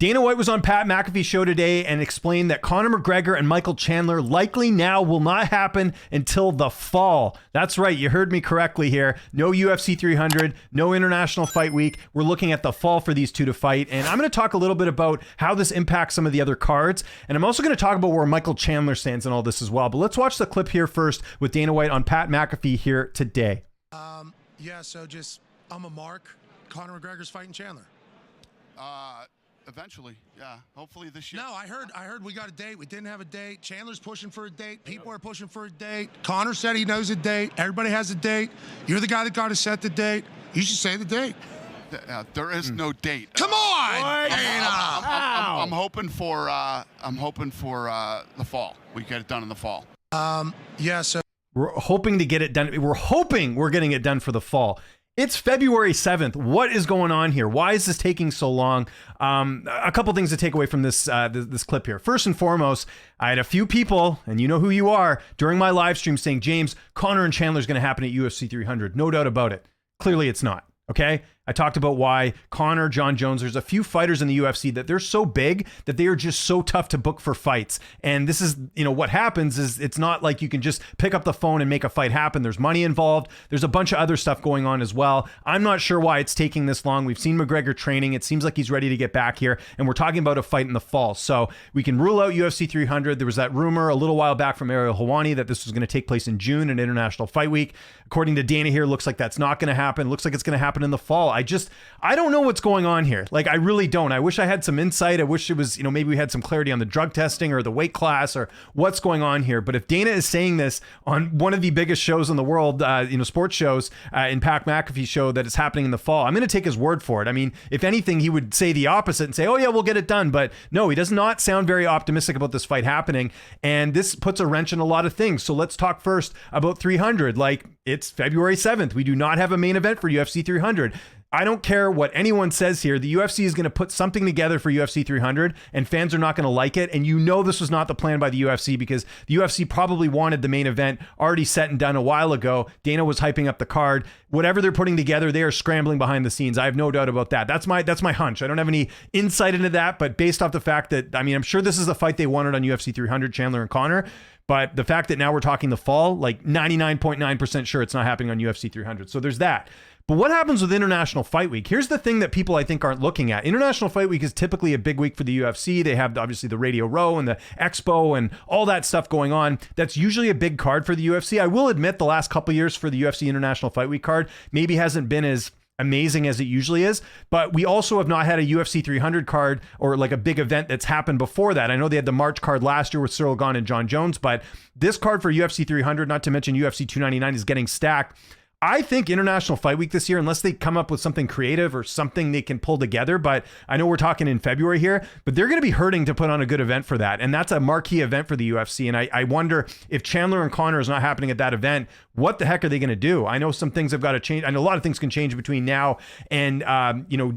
Dana White was on Pat McAfee's show today and explained that Conor McGregor and Michael Chandler likely now will not happen until the fall. That's right. You heard me correctly here. No UFC 300, no International Fight Week. We're looking at the fall for these two to fight. And I'm going to talk a little bit about how this impacts some of the other cards. And I'm also going to talk about where Michael Chandler stands in all this as well. But let's watch the clip here first with Dana White on Pat McAfee here today. So just, I'm a mark. Conor McGregor's fighting Chandler. Eventually, yeah. Hopefully this year. No, I heard we got a date. We didn't have a date. Chandler's pushing for a date. People are pushing for a date. Conor said he knows a date. Everybody has a date. You're the guy that got to set the date. You should say the date. There is no date. Come on, I'm hoping for the fall. We get it done in the fall. So we're hoping to get it done. We're hoping we're getting it done for the fall. It's February 7th. What is going on here? Why is this taking so long? A couple things to take away from this this clip here. First and foremost, I had a few people, and you know who you are, during my live stream saying, James, Conor and Chandler is going to happen at UFC 300. No doubt about it. Clearly it's not. Okay? I talked about why Conor, John Jones, there's a few fighters in the UFC that they're so big that they are just so tough to book for fights. And this is, what happens is it's not like you can just pick up the phone and make a fight happen. There's money involved. There's a bunch of other stuff going on as well. I'm not sure why it's taking this long. We've seen McGregor training. It seems like he's ready to get back here. And we're talking about a fight in the fall. So we can rule out UFC 300. There was that rumor a little while back from Ariel Helwani that this was going to take place in June in International Fight Week. According to Dana here, looks like that's not going to happen. Looks like it's going to happen in the fall. I don't know what's going on here. Like, I really don't. I wish I had some insight. I wish it was, maybe we had some clarity on the drug testing or the weight class or what's going on here. But if Dana is saying this on one of the biggest shows in the world, sports shows, in Pat McAfee's show, that it's happening in the fall, I'm going to take his word for it. I mean, if anything, he would say the opposite and say, oh yeah, we'll get it done. But no, he does not sound very optimistic about this fight happening. And this puts a wrench in a lot of things. So let's talk first about 300. Like, it's February 7th. We do not have a main event for UFC 300. I don't care what anyone says here. The UFC is going to put something together for UFC 300 and fans are not going to like it. And this was not the plan by the UFC because the UFC probably wanted the main event already set and done a while ago. Dana was hyping up the card. Whatever they're putting together, they are scrambling behind the scenes. I have no doubt about that. That's my hunch. I don't have any insight into that, but based off the fact that, I'm sure this is the fight they wanted on UFC 300, Chandler and Conor. But the fact that now we're talking the fall, like 99.9% sure it's not happening on UFC 300. So there's that. But what happens with International Fight Week? Here's the thing that people, I think, aren't looking at. International Fight Week is typically a big week for the UFC. They have, obviously, the Radio Row and the Expo and all that stuff going on. That's usually a big card for the UFC. I will admit the last couple of years for the UFC International Fight Week card maybe hasn't been as amazing as it usually is, but we also have not had a UFC 300 card or like a big event that's happened before that. I know they had the March card last year with Cyril Gane and John Jones, but this card for UFC 300, not to mention UFC 299, is getting stacked. I think International Fight Week this year, unless they come up with something creative or something they can pull together, but I know we're talking in February here, but they're going to be hurting to put on a good event for that. And that's a marquee event for the UFC. And I wonder if Chandler and Conor is not happening at that event, what the heck are they going to do? I know some things have got to change. I know a lot of things can change between now and,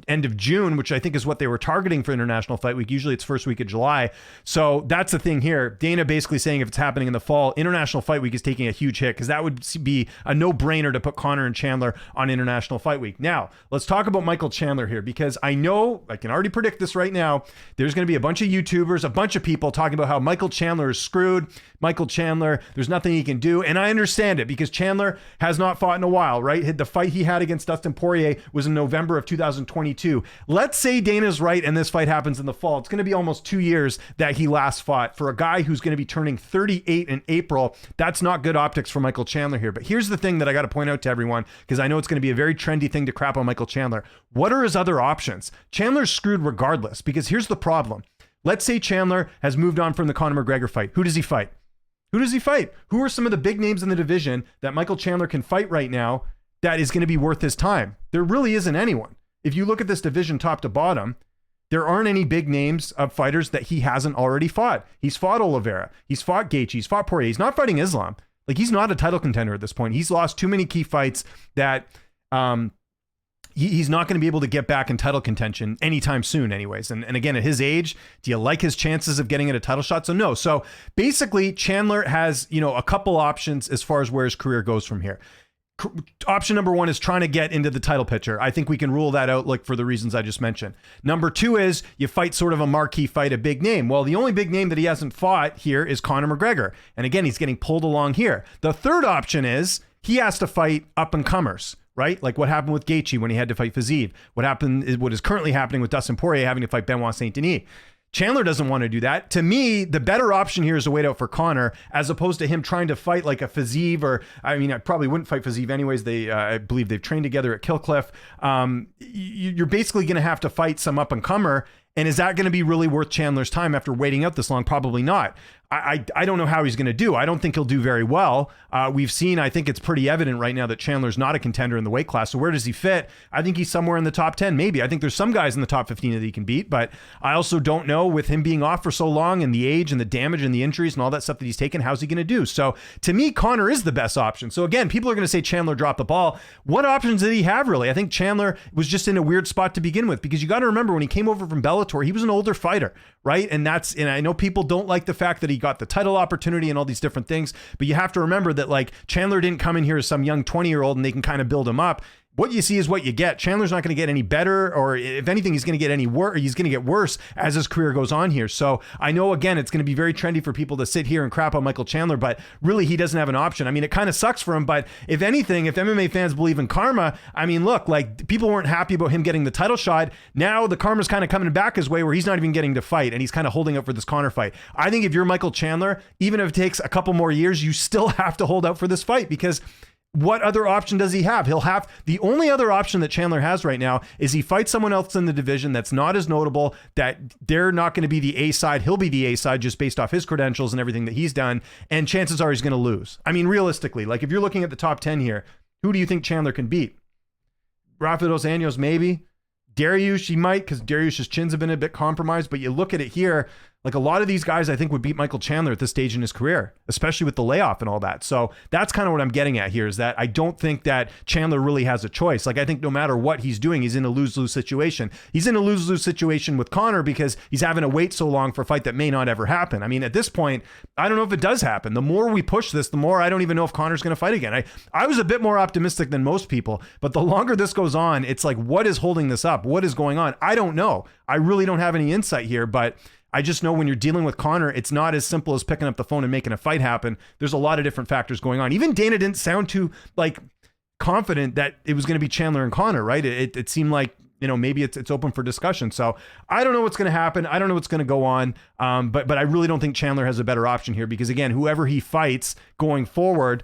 end of June, which I think is what they were targeting for International Fight Week. Usually it's first week of July. So that's the thing here. Dana basically saying if it's happening in the fall, International Fight Week is taking a huge hit because that would be a no-brainer to put Conor and Chandler on International Fight Week. Now, let's talk about Michael Chandler here because I know, I can already predict this right now, there's going to be a bunch of YouTubers, a bunch of people talking about how Michael Chandler is screwed. Michael Chandler, there's nothing he can do. And I understand it because Chandler has not fought in a while, right? The fight he had against Dustin Poirier was in November of 2022. Let's say Dana's right and this fight happens in the fall. It's going to be almost 2 years that he last fought. For a guy who's going to be turning 38 in April, that's not good optics for Michael Chandler here. But here's the thing that I got to point out to everyone, because I know it's going to be a very trendy thing to crap on Michael Chandler. What are his other options? Chandler's screwed regardless, because here's the problem. Let's say Chandler has moved on from the Conor McGregor fight. Who does he fight? Who does he fight? Who are some of the big names in the division that Michael Chandler can fight right now that is going to be worth his time? There really isn't anyone. If you look at this division top to bottom, there aren't any big names of fighters that he hasn't already fought. He's fought Oliveira. He's fought Gaethje. He's fought Poirier. He's not fighting Islam. Like, he's not a title contender at this point. He's lost too many key fights that he's not going to be able to get back in title contention anytime soon anyways. And again, at his age, do you like his chances of getting at a title shot? So no. So basically, Chandler has, a couple options as far as where his career goes from here. Option number one is trying to get into the title picture. I think we can rule that out, like for the reasons I just mentioned. Number two is you fight sort of a marquee fight, a big name. Well, the only big name that he hasn't fought here is Conor McGregor. And again, he's getting pulled along here. The third option is he has to fight up and comers, right? Like what happened with Gaethje when he had to fight Fiziev. What is currently happening with Dustin Poirier having to fight Benoit Saint-Denis. Chandler doesn't want to do that. To me, the better option here is to wait out for Conor, as opposed to him trying to fight like a Fiziev, or I mean, I probably wouldn't fight Fiziev anyways. I believe they've trained together at Killcliff. You're basically going to have to fight some up and comer. And is that going to be really worth Chandler's time after waiting out this long? Probably not. I don't know how he's going to do. I don't think he'll do very well. We've seen, I think it's pretty evident right now that Chandler's not a contender in the weight class. So where does he fit? I think he's somewhere in the top 10, maybe. I think there's some guys in the top 15 that he can beat, but I also don't know, with him being off for so long and the age and the damage and the injuries and all that stuff that he's taken, how's he going to do? So to me, Conor is the best option. So again, people are going to say Chandler dropped the ball. What options did he have, really? I think Chandler was just in a weird spot to begin with, because you got to remember, when he came over from Bellator, he was an older fighter, right? And I know people don't like the fact that he got the title opportunity and all these different things, but you have to remember that, like, Chandler didn't come in here as some young 20-year-old and they can kind of build him up. What you see is what you get. Chandler's not going to get any better, or if anything, he's going to get he's going to get worse as his career goes on here. So I know, again, it's going to be very trendy for people to sit here and crap on Michael Chandler, but really he doesn't have an option. I mean, it kind of sucks for him, but if anything, if MMA fans believe in karma, I mean, look, like, people weren't happy about him getting the title shot. Now the karma's kind of coming back his way, where he's not even getting to fight, and he's kind of holding out for this Conor fight. I think if you're Michael Chandler, even if it takes a couple more years, you still have to hold out for this fight, because what other option does he have? The only other option that Chandler has right now is he fights someone else in the division that's not as notable, that they're not going to be the A side. He'll be the A side just based off his credentials and everything that he's done. And chances are he's going to lose. I mean, realistically, like, if you're looking at the top 10 here, who do you think Chandler can beat? Rafa dos Anjos, maybe. Dariush, he might, because Dariush's chins have been a bit compromised. But you look at it here, like, a lot of these guys I think would beat Michael Chandler at this stage in his career, especially with the layoff and all that. So that's kind of what I'm getting at here, is that I don't think that Chandler really has a choice. Like, I think no matter what he's doing, he's in a lose-lose situation. He's in a lose-lose situation with Conor because he's having to wait so long for a fight that may not ever happen. I mean, at this point, I don't know if it does happen. The more we push this, the more I don't even know if Conor's going to fight again. I was a bit more optimistic than most people, but the longer this goes on, it's like, what is holding this up? What is going on? I don't know. I really don't have any insight here, but I just know when you're dealing with Conor, it's not as simple as picking up the phone and making a fight happen. There's a lot of different factors going on. Even Dana didn't sound too, like, confident that it was going to be Chandler and Conor, right? It seemed like, you know, maybe it's open for discussion. So I don't know what's going to happen. I don't know what's going to go on. But I really don't think Chandler has a better option here, because, again, whoever he fights going forward,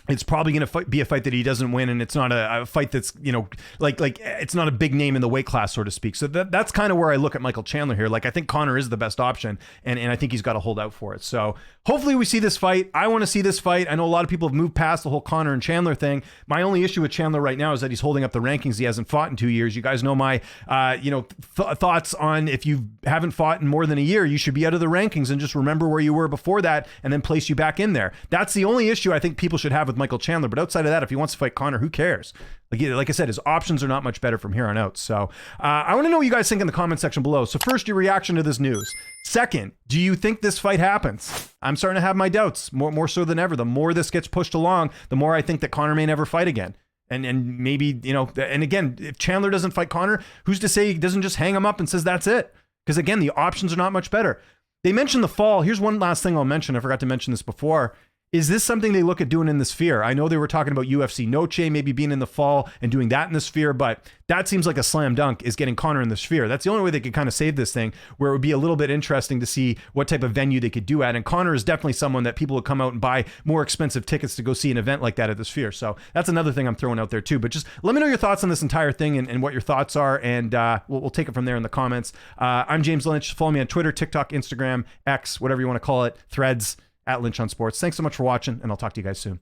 it's probably going to be a fight that he doesn't win, and it's not a fight that's, you know, like it's not a big name in the weight class, so to speak. So that's kind of where I look at Michael Chandler here. Like, I think Conor is the best option, and I think he's got to hold out for it. So hopefully we see this fight. I want to see this fight. I know a lot of people have moved past the whole Conor and Chandler thing. My only issue with Chandler right now is that he's holding up the rankings. He hasn't fought in 2 years. You guys know my thoughts on, if you haven't fought in more than a year, you should be out of the rankings, and just remember where you were before that and then place you back in there. That's the only issue I think people should have with Michael Chandler. But outside of that, if he wants to fight Conor, who cares? Like I said, his options are not much better from here on out. So I want to know what you guys think in the comment section below. So first, your reaction to this news. Second, do you think this fight happens? I'm starting to have my doubts, more so than ever. The more this gets pushed along, the more I think that Conor may never fight again. And maybe, you know, and again, if Chandler doesn't fight Conor, who's to say he doesn't just hang him up and says that's it? Because, again, the options are not much better. They mentioned the fall. Here's one last thing I'll mention. I forgot to mention this before. Is this something they look at doing in the Sphere? I know they were talking about UFC Noche maybe being in the fall and doing that in the Sphere, but that seems like a slam dunk, is getting Conor in the Sphere. That's the only way they could kind of save this thing, where it would be a little bit interesting to see what type of venue they could do at. And Conor is definitely someone that people would come out and buy more expensive tickets to go see an event like that at the Sphere. So that's another thing I'm throwing out there too. But just let me know your thoughts on this entire thing and what your thoughts are, and we'll take it from there in the comments. I'm James Lynch. Follow me on Twitter, TikTok, Instagram, X, whatever you want to call it, Threads, @Lynch on Sports. Thanks so much for watching, and I'll talk to you guys soon.